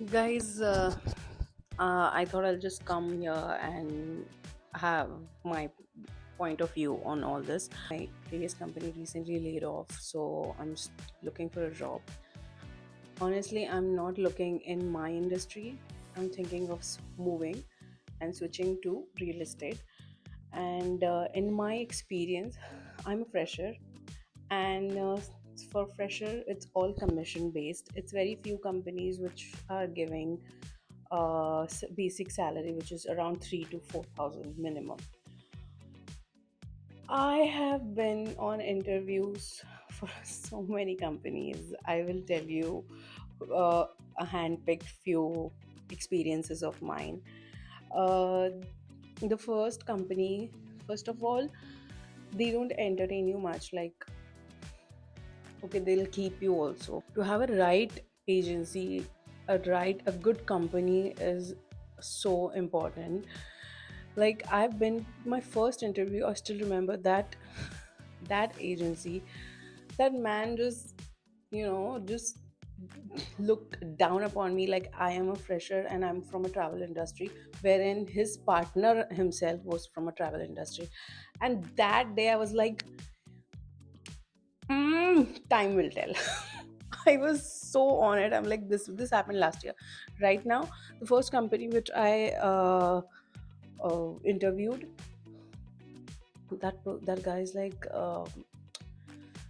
Guys, I thought I'll just come here and have my point of view on all this. My previous company recently laid off, so I'm just looking for a job. Honestly, I'm not looking in my industry. I'm thinking of moving and switching to real estate. And in my experience, I'm a fresher, and for fresher, it's all commission based. It's very few companies which are giving basic salary which is around 3 to 4,000 minimum. I have been on interviews for so many companies. I will tell you a handpicked few experiences of mine. uh, the first company, first of all, they don't entertain you much. Like, okay, they'll keep you also. To have a right agency, a good company is so important. Like, I've been my first interview, I still remember that agency, that man just, just looked down upon me like I am a fresher and I'm from a travel industry, wherein his partner himself was from a travel industry. And that day I was like, time will tell. I was so on it. I'm like, this happened last year. Right now, the first company which I interviewed, that guy is like,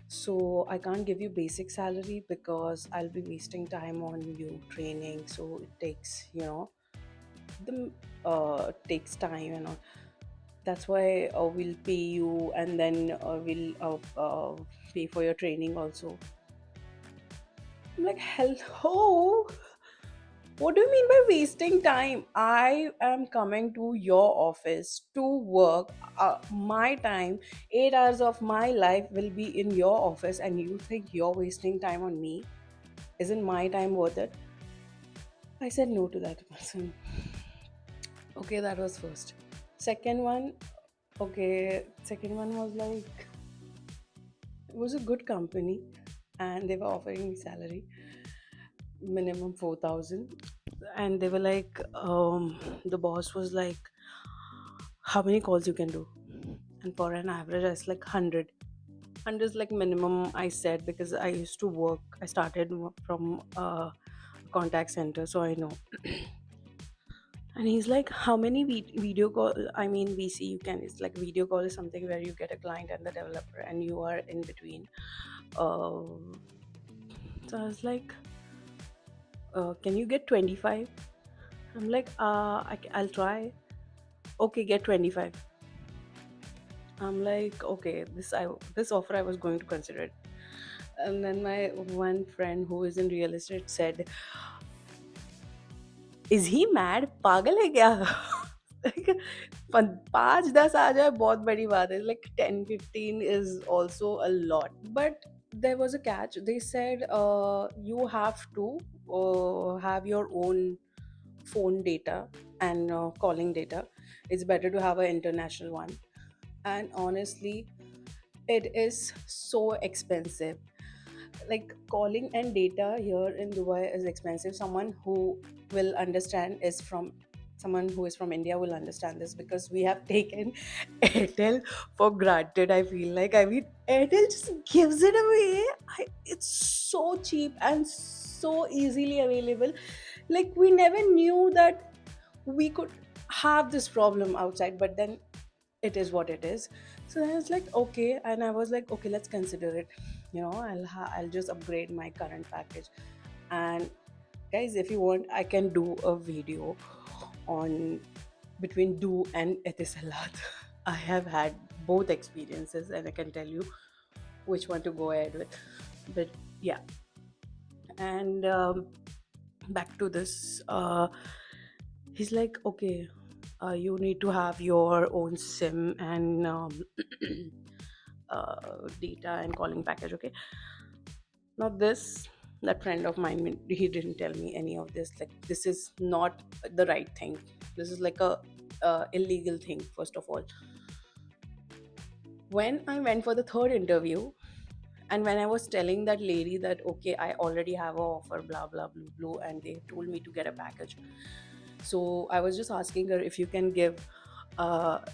so I can't give you basic salary because I'll be wasting time on you training. So it takes, the takes time and all. That's why we'll pay you, and then we'll pay for your training also. I'm like, hello. What do you mean by wasting time? I am coming to your office to work. My time, 8 hours of my life will be in your office, and you think you're wasting time on me? Isn't my time worth it? I said no to that person. Okay, that was first. Second one, okay, second one was like, it was a good company, and they were offering me salary minimum 4,000. And they were like, the boss was like, how many calls you can do? And for an average, I was like 100. 100 is like minimum, I said, because I used to work, I started from a contact center, so I know. And he's like, how many video call, I mean VC you can, it's like video call is something where you get a client and the developer and you are in between. So I was like, can you get 25? I'm like, I'll try. Okay, get 25. I'm like, okay, this offer I was going to consider it. And then my one friend who is in real estate said, is he mad? पागल है क्या? Like, 5-10 आ जाए बहुत बड़ी बात है. Like 10-15 is also a lot. But there was a catch. They said you have to have your own phone data and calling data. It's better to have an international one. And honestly, it is so expensive. Like, calling and data here in Dubai is expensive. Someone who is from India will understand this, because we have taken Airtel for granted. I feel like, I mean, Airtel just gives it away. It's so cheap and so easily available. Like, we never knew that we could have this problem outside, but then it is what it is. So I was like, okay, and I was like, okay, let's consider it. I'll just upgrade my current package. And guys, if you want, I can do a video on between do and etisalat. I have had both experiences, and I can tell you which one to go ahead with. But yeah, and back to this. He's like, okay, you need to have your own sim and data and calling package. Okay, not this. That friend of mine, he didn't tell me any of this. Like, this is not the right thing. This is like a illegal thing. First of all, when I went for the third interview, And when I was telling that lady that, okay, I already have an offer, blah blah blue blue, and they told me to get a package, so I was just asking her if you can give,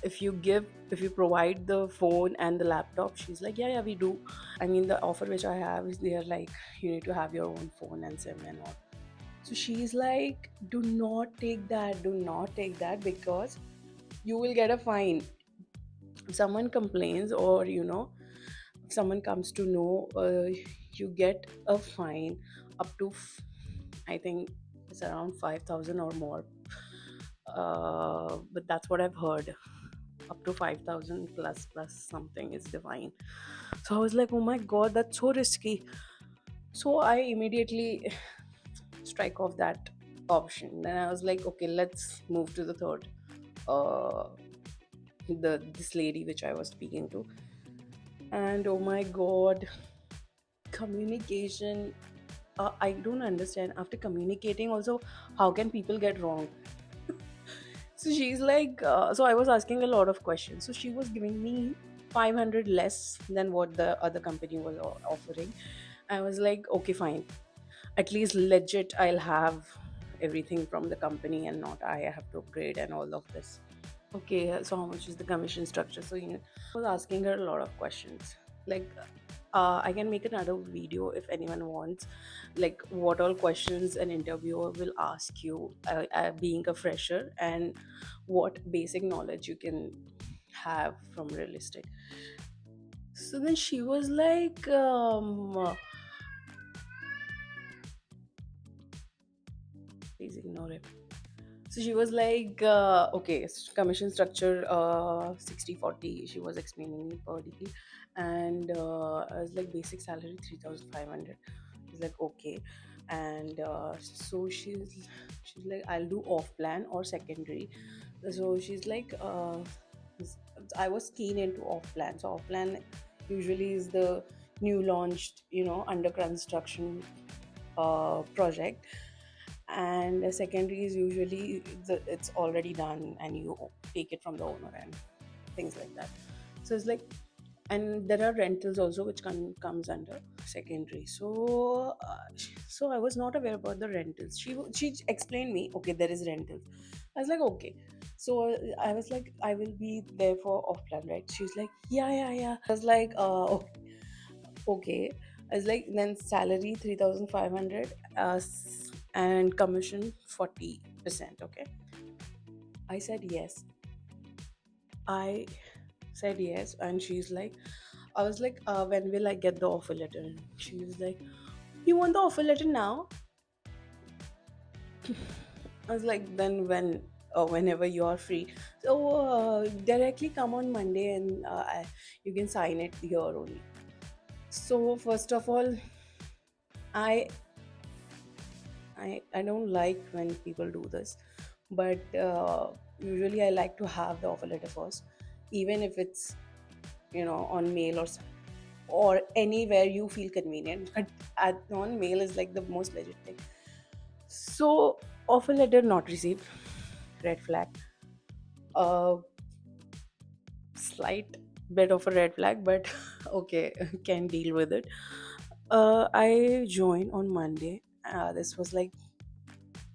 if you provide the phone and the laptop. She's like, yeah, yeah, we do. I mean, the offer which I have is, they're like, you need to have your own phone and SIM and all. So she's like, do not take that, do not take that, because you will get a fine. If someone complains, or if someone comes to know, you get a fine up to I think it's around 5,000 or more. But that's what I've heard, up to 5,000 plus something is the fine. So I was like, oh my god, that's so risky. So I immediately strike off that option. Then I was like, okay, let's move to the third, uh the this lady which I was speaking to. And oh my god, communication, I don't understand. After communicating also, how can people get wrong? So she's like, so I was asking a lot of questions. So she was giving me 500 less than what the other company was offering. I was like, okay, fine. At least legit, I'll have everything from the company and not I have to upgrade and all of this. Okay, so how much is the commission structure? So, I was asking her a lot of questions. Like, I can make another video if anyone wants, like what all questions an interviewer will ask you, being a fresher, and what basic knowledge you can have from real estate. So then she was like, please ignore it. So she was like, okay, commission structure, 60/40. She was explaining me per degree. And I was like, basic salary 3,500. She's like, okay. And so she's like, I'll do off plan or secondary. So she's like, I was keen into off plan. So off plan usually is the new launched, under construction project. And a secondary is usually it's already done and you take it from the owner and things like that. So it's like, and there are rentals also which comes under secondary. So so I was not aware about the rentals. She explained me, okay, there is rentals. I was like, okay. So I was like, I will be there for off plan, right? She's like, yeah, yeah, yeah. I was like, okay. I was like, then salary 3,500, and commission 40%. Okay. I said yes. I said yes. And she's like, I was like, when will I get the offer letter? And she was like, you want the offer letter now? I was like, then when? Whenever you are free. So directly come on Monday, and you can sign it here only. So first of all, I I don't like when people do this, but usually I like to have the offer letter first, even if it's on mail or anywhere you feel convenient. But on mail is like the most legit thing. So offer letter not received, red flag. Uh, Slight bit of a red flag, but okay, can deal with it. I joined on Monday. This was like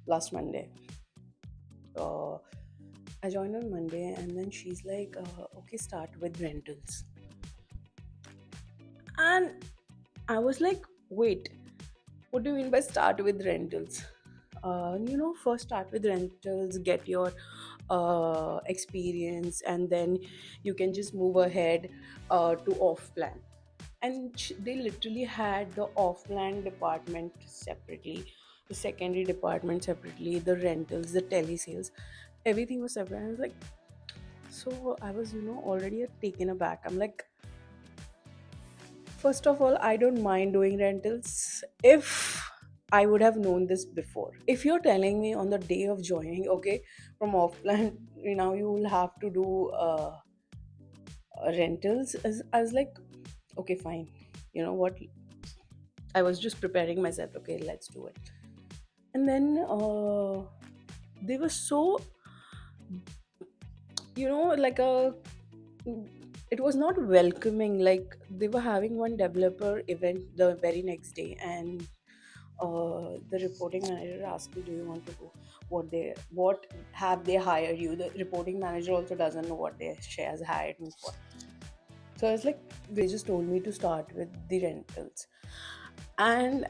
last Monday. Uh, I joined on Monday, and then she's like, okay, start with rentals. And I was like, wait, what do you mean by start with rentals? First start with rentals, get your experience, and then you can just move ahead to off plan. And they literally had the off plan department separately, the secondary department separately, the rentals, the telesales, everything was separate. I was like, so I was, already taken aback. I'm like, first of all, I don't mind doing rentals if I would have known this before. If you're telling me on the day of joining, okay, from offline, you will have to do rentals. I was like, okay, fine. You know what? I was just preparing myself. Okay, let's do it. And then they were so, like a it was not welcoming. Like, they were having one developer event the very next day, and the reporting manager asked me, "Do you want to go? What have they hired you?" The reporting manager also doesn't know what they she has hired me for. So I was like, they just told me to start with the rentals, and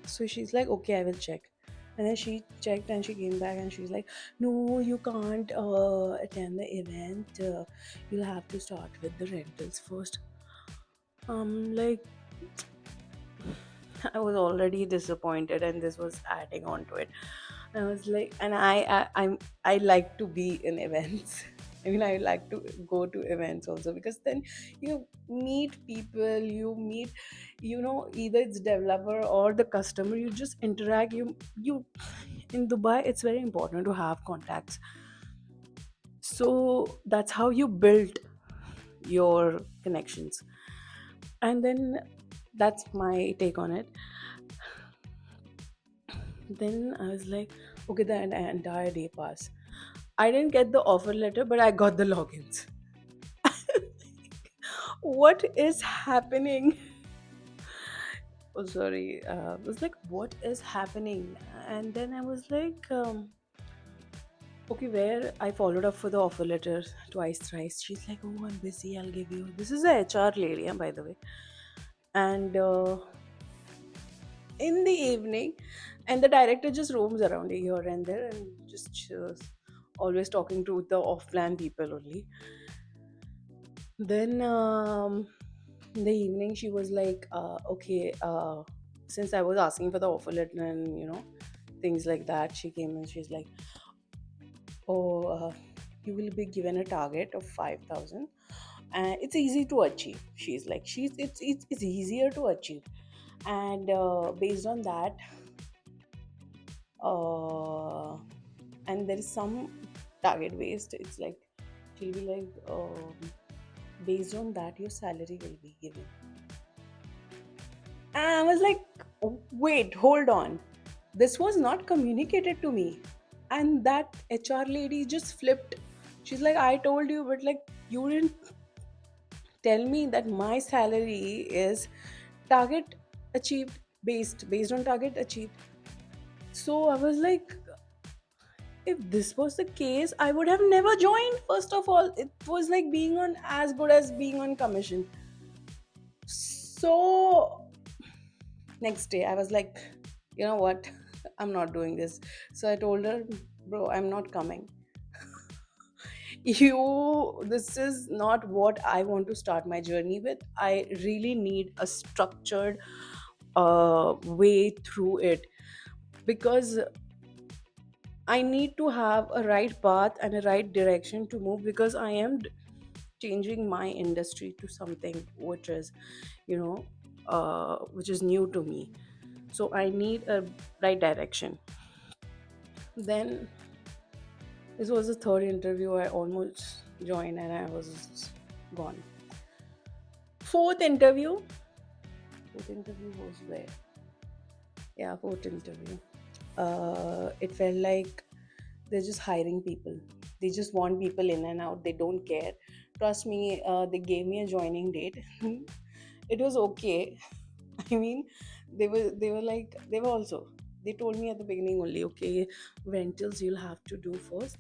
so she's like, "Okay, I will check." And then she checked and she came back and she's like, "No, you can't attend the event. You'll have to start with the rentals first." Like, I was already disappointed, and this was adding on to it. I was like, and I like to be in events. I mean, I like to go to events also, because then you meet people, you meet, either it's developer or the customer. You just interact. You in Dubai, it's very important to have contacts. So that's how you build your connections. And then that's my take on it. Then I was like, okay, the entire day passed. I didn't get the offer letter, but I got the logins. What is happening? Oh, sorry. I was like, what is happening? And then I was like, okay, where I followed up for the offer letter twice, thrice. She's like, oh, I'm busy. I'll give you. This is a HR lady, by the way. And in the evening, and the director just roams around here and there and just always talking to the off-plan people only. Then in the evening she was like, okay, since I was asking for the offer letter and things like that, she came and she's like, oh, you will be given a target of 5,000, and it's easy to achieve. She's like, it's easier to achieve, and based on that, uh, and there is some target based. It's like, she'll be like, based on that your salary will be given. And I was like, "Oh, wait, hold on, this was not communicated to me." And that HR lady just flipped. She's like, I told you, but like, you didn't tell me that my salary is target achieved, based on target achieved. So I was like, if this was the case, I would have never joined. First of all, it was like being on as good as being on commission. So next day, I was like, you know what? I'm not doing this. So I told her, bro, I'm not coming. This is not what I want to start my journey with. I really need a structured way through it, because I need to have a right path and a right direction to move, because I am changing my industry to something which is, you know, which is new to me. So I need a right direction. Then this was the third interview. I almost joined and I was gone. Fourth interview. Fourth interview was where? Yeah, fourth interview. It felt like they're just hiring people. They just want people in and out. They don't care. Trust me, they gave me a joining date. It was okay. I mean, they were like, they were also, they told me at the beginning only, okay, rentals you'll have to do first,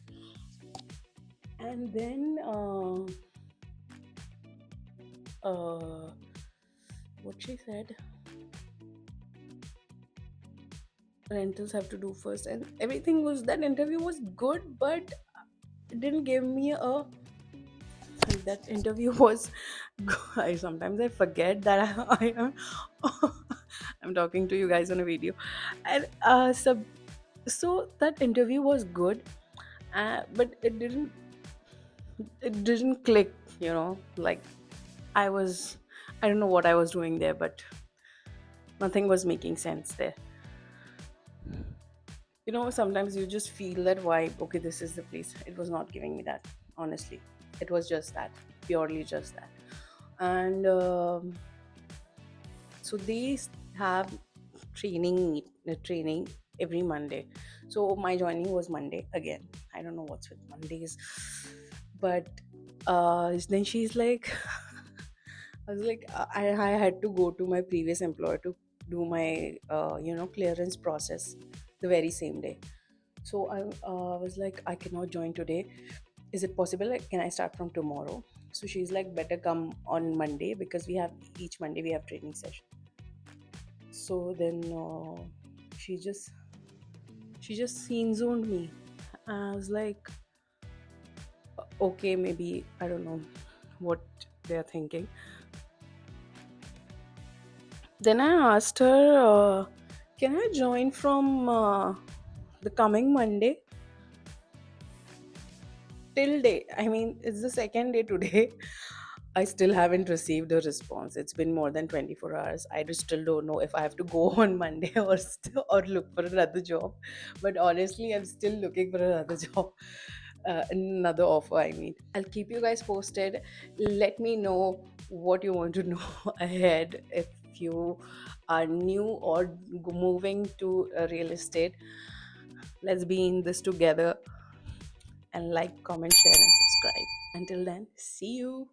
and then uh what she said, rentals have to do first, and everything was, that interview was good, but it didn't give me a, that interview was I sometimes I forget that I am I'm talking to you guys on a video. And so that interview was good, but it didn't click, like, I don't know what I was doing there, but nothing was making sense there. Sometimes you just feel that vibe, okay, this is the place. It was not giving me that, honestly. It was just that, purely just that. And so they have training every Monday. So my joining was Monday again. I don't know what's with Mondays, but Then she's like, I was like, I had to go to my previous employer to do my, clearance process the very same day. So I was like, I cannot join today. Is it possible? Like, can I start from tomorrow? So she's like, better come on Monday because we have each Monday we have training session. So then she just she just scene zoned me. I was like, okay, maybe I don't know what they're thinking. Then I asked her, can I join from the coming Monday? Till day. I mean, it's the second day today. I still haven't received a response. It's been more than 24 hours. I just still don't know if I have to go on Monday or look for another job. But honestly, I'm still looking for another job, another offer. I mean, I'll keep you guys posted. Let me know what you want to know ahead if you are new or moving to real estate. Let's be in this together, and like, comment, share, and subscribe. Until then, see you.